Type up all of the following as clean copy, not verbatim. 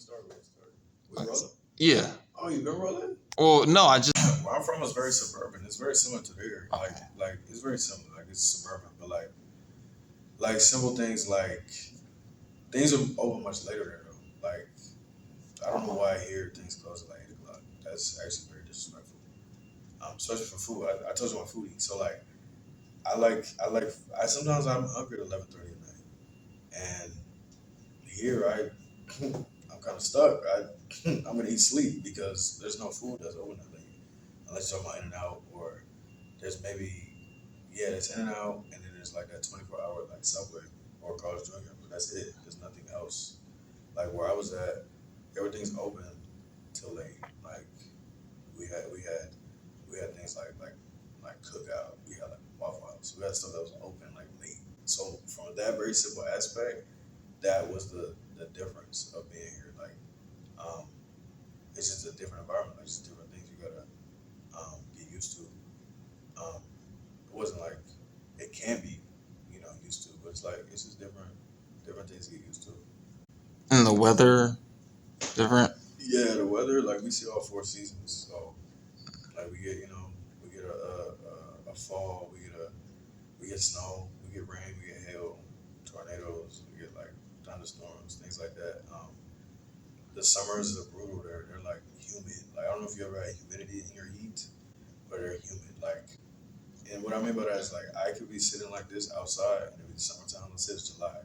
start? We rolling? Yeah. Oh, you been rolling? Well, no, I just. Where I'm from is very suburban. It's very similar to there. Like it's very similar. Like it's suburban, but like simple things like things are open much later there though. Like I don't know why here things close at like 8 o'clock. That's actually very disrespectful. Especially for food. I told you I'm a foodie, so like I sometimes I'm hungry at 11:30 at night, and here I'm kind of stuck. I'm gonna eat sleep because there's no food that's open that late, unless you're talking about In-N-Out or there's maybe there's In-N-Out and then there's like that 24-hour like Subway or Carl's Jr. But that's it. There's nothing else. Like where I was at, everything's open till late. Like we had things like Cookout. We had like Waffle House. We had stuff that was open like late. So from that very simple aspect, that was the difference of being here. Like, it's just a different environment. Like, just different things you gotta get used to. It wasn't like it can be, used to, but it's just different things to get used to. And the weather, different. Yeah, the weather. Like we see all 4 seasons. So, like we get a fall. We get snow. We get rain. We get hail, tornadoes. We get like thunderstorms, things like that. The summers are brutal. They're like humid. Like I don't know if you ever had humidity in your heat, but they're humid. Like, and what I mean by that is like I could be sitting like this outside, and it'd be summertime. Let's say it's July.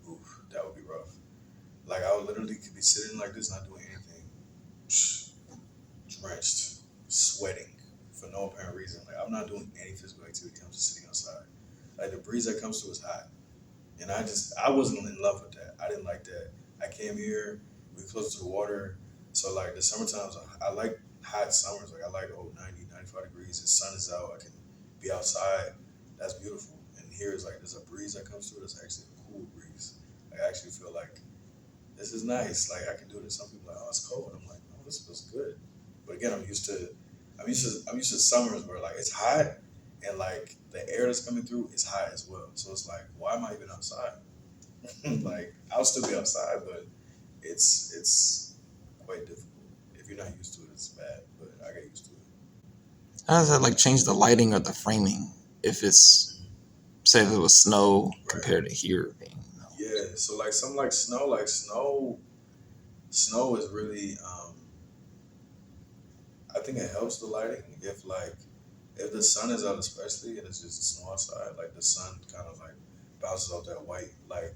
Oof, that would be rough. Like I would literally could be sitting like this, not doing anything, drenched, sweating for no apparent reason. Like I'm not doing any physical activity. I'm just sitting outside. Like the breeze that comes through is hot, and I wasn't in love with that. I didn't like that. I came here. We close to the water, so like the summer times, I like hot summers. Like I like 90, 95 degrees. The sun is out. I can be outside. That's beautiful. And here is like there's a breeze that comes through. That's actually a cool breeze. Like, I actually feel like this is nice. Like I can do this. Some people are like, oh, it's cold. I'm like, oh, this feels good. But again, I'm used to summers where like it's hot and like the air that's coming through is hot as well. So it's like, why am I even outside? Like I'll still be outside, but it's quite difficult. If you're not used to it, it's bad. But I get used to it. How does that like change the lighting or the framing if it's, say, if it was snow compared to here being? Yeah, so like something like snow is really. I think it helps the lighting if the sun is out, especially, and it's just snow outside. Like the sun kind of like bounces off that white. Like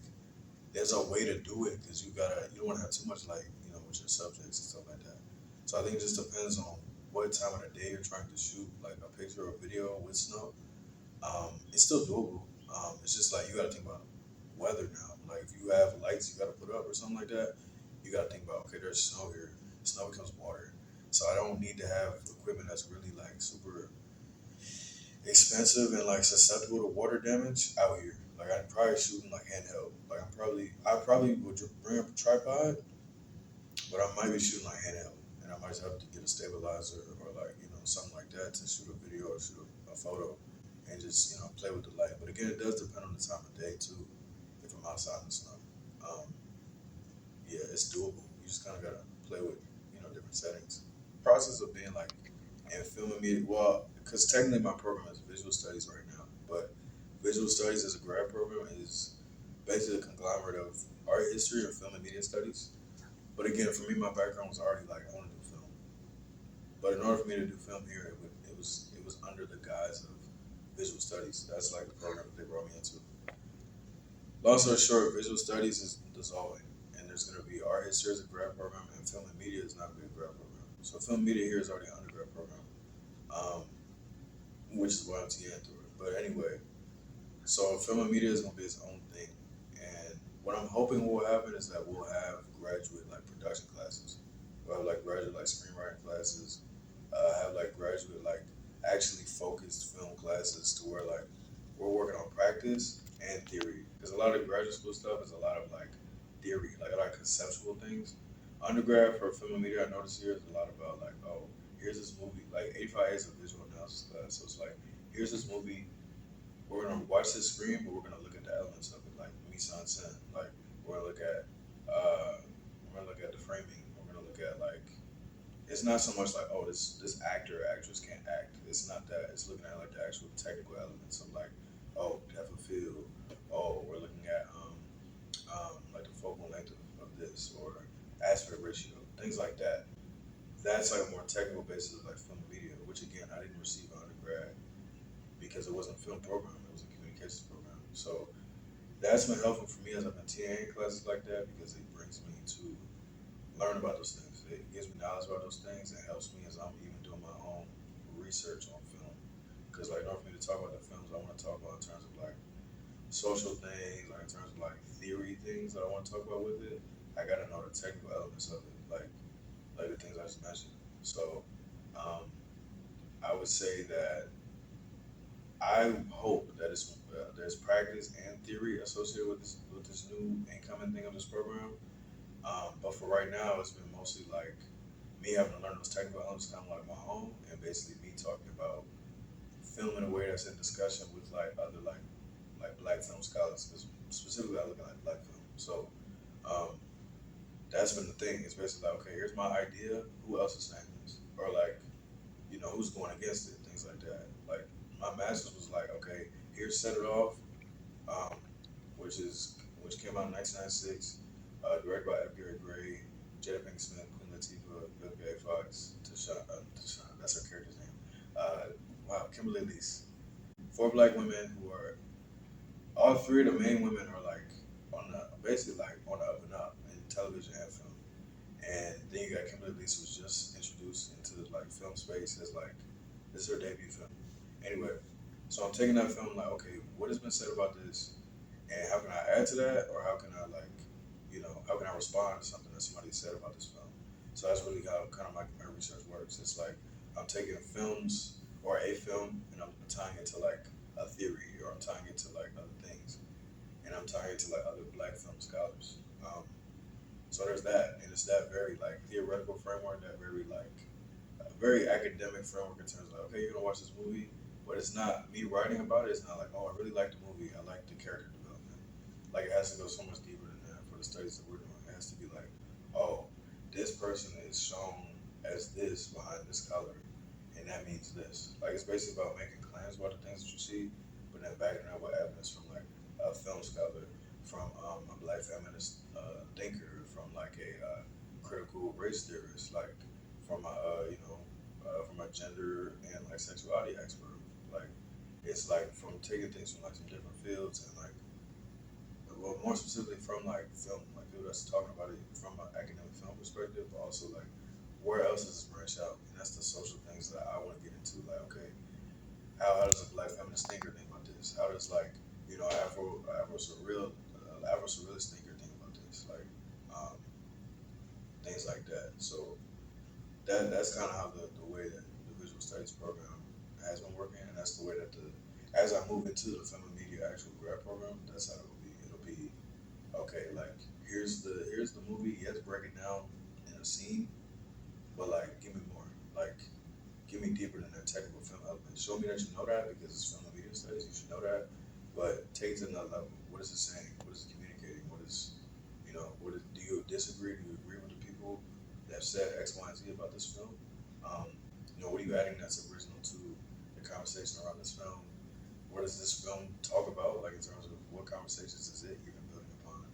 there's a way to do it because you don't want to have too much light, with your subjects and stuff like that. So I think it just depends on what time of the day you're trying to shoot, like a picture or video with snow. It's still doable. It's just like you got to think about weather now. Like if you have lights you got to put up or something like that, you got to think about, okay, there's snow here. Snow becomes water. So I don't need to have equipment that's really like super expensive and like susceptible to water damage out here. Like I'm probably shooting like handheld. Like I probably would bring up a tripod, but I might be shooting like handheld, and I might have to get a stabilizer or like something like that to shoot a video or shoot a photo, and just play with the light. But again, it does depend on the time of day too. If I'm outside in the snow, it's doable. You just kind of gotta play with different settings. Process of being like in film and media. Well, because technically my program is visual studies right now, but visual studies as a grad program is basically a conglomerate of art history and film and media studies. But again, for me, my background was already like I want to do film. But in order for me to do film here, it was under the guise of visual studies. That's like the program that they brought me into. Long story short, visual studies is dissolving, and there's going to be art history as a grad program, and film and media is not going to be a grad program. So film and media here is already an undergrad program, which is why I'm TAing through it. But anyway, so film and media is going to be its own thing, and what I'm hoping will happen is that we'll have graduate like production classes. We'll have like graduate like screenwriting classes. Have like graduate like actually focused film classes to where like we're working on practice and theory, because a lot of graduate school stuff is a lot of like theory, like a lot of conceptual things. Undergrad for film and media, I noticed here is a lot about like, oh, here's this movie. Like 85 is a visual analysis class, so it's like, here's this movie. We're gonna watch this screen, but we're gonna look at the elements of it, like mise en scène. Like we're gonna look at the framing it's not so much like, oh, this actor or actress can't act. It's not that. It's looking at like the actual technical elements of like, oh, depth of field. Oh, we're looking at like the focal length of this or aspect ratio, things like that. That's like a more technical basis of like film and media, which again I didn't receive an undergrad because it wasn't a film program, it was a communications program. So that's been helpful for me as I've been TAing classes like that because it brings me to learn about those things. It gives me knowledge about those things and helps me as I'm even doing my own research on film. Because like in order for me to talk about the films I want to talk about in terms of like social things, like in terms of like theory things that I want to talk about with it, I gotta know the technical elements of it, like the things I just mentioned. So um, I would say that I hope that there's practice and theory associated with this new incoming thing of this program. But for right now, it's been mostly like me having to learn those technical elements kind of like my own, and basically me talking about film in a way that's in discussion with like other like black film scholars, because specifically I look at like black film. So um, that's been the thing. It's basically like, okay, here's my idea. Who else is saying this? Or like, who's going against it? Things like that. Like my master's was like, okay, here's Set It Off, um, which came out in 1996, directed by F. Gary Gray, Jada Pinkett Smith, Queen Latifah, Vivica A. Fox, Tashawn, that's her character's name. Wow, Kimberly Elise. Four black women who are all three of the main women are like on the basically like on the up and up in television and film. And then you got Kimberly Elise, who's just introduced into like film space as like this is her debut film. Anyway, so I'm taking that film like, okay, what has been said about this, and how can I add to that, or how can I like, how can I respond to something that somebody said about this film? So that's really how kind of my research works. It's like I'm taking films or a film and I'm tying it to like a theory, or I'm tying it to like other things, and I'm tying it to like other black film scholars. So there's that, and it's that very like theoretical framework, that very like very academic framework in terms of like, okay, you're gonna watch this movie, but it's not me writing about it. It's not like, oh, I really like the movie. I like the character development. Like it has to go so much deeper than that for the studies that we're doing. It has to be like, oh, this person is shown as this behind this color, and that means this. Like it's basically about making claims about the things that you see, but then backing it up with evidence from like a film scholar, from a black feminist thinker, from like a critical race theorist, like from a from a gender and like sexuality expert. Like it's like from taking things from like some different fields and like well more specifically from like film, like people that's talking about it from an academic film perspective, but also like where else does this branch out? And that's the social things that I want to get into. Like okay, how does a black feminist thinker think about this? How does like Afro surrealist thinker think about this? Like um, things like that. So that's kind of how the way that the visual studies program has been working, and that's the way that the as I move into the film and media actual grad program, that's how it'll be. It'll be okay. Like here's the movie. Yes, break it down in a scene, but like give me more. Like give me deeper than that technical film element. Show me that you know that because it's film and media studies. You should know that, but take it to another level. What is it saying? What is it communicating? Do you disagree? Do you agree with the people that said X, Y, and Z about this film? What are you adding that's original to the conversation around this film? What does this film talk about? Like in terms of what conversations is it even building upon?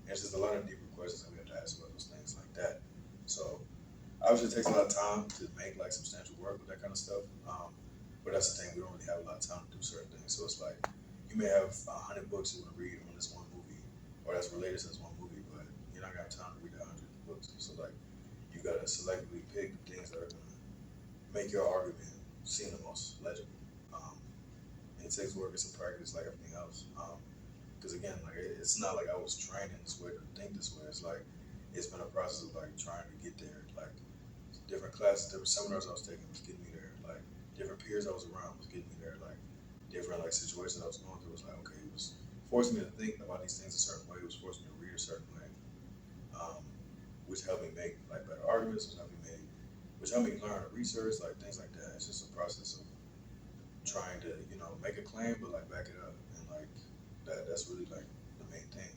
And it's just a lot of deeper questions that we have to ask about those things like that. So obviously, it takes a lot of time to make like substantial work with that kind of stuff. But that's the thing; we don't really have a lot of time to do certain things. So it's like you may have 100 books you want to read on this one movie, or that's related to this one movie, but you're not gonna have time to read 100 books. So like you gotta selectively pick the things that are gonna make your argument seem the most legible. Um, it takes work and some practice, like everything else. Because again, like it's not like I was trained in this way to think this way. It's like it's been a process of like trying to get there. Like different classes, different seminars I was taking was getting me there. Like different peers I was around was getting me there. Like different like situations I was going through was like okay, it was forcing me to think about these things a certain way. It was forcing me to read a certain way, um, which helped me make like better arguments. Which helped me learn research, like things like that. It's just a process of trying to make a claim, but like back it up, and like that's really like the main thing.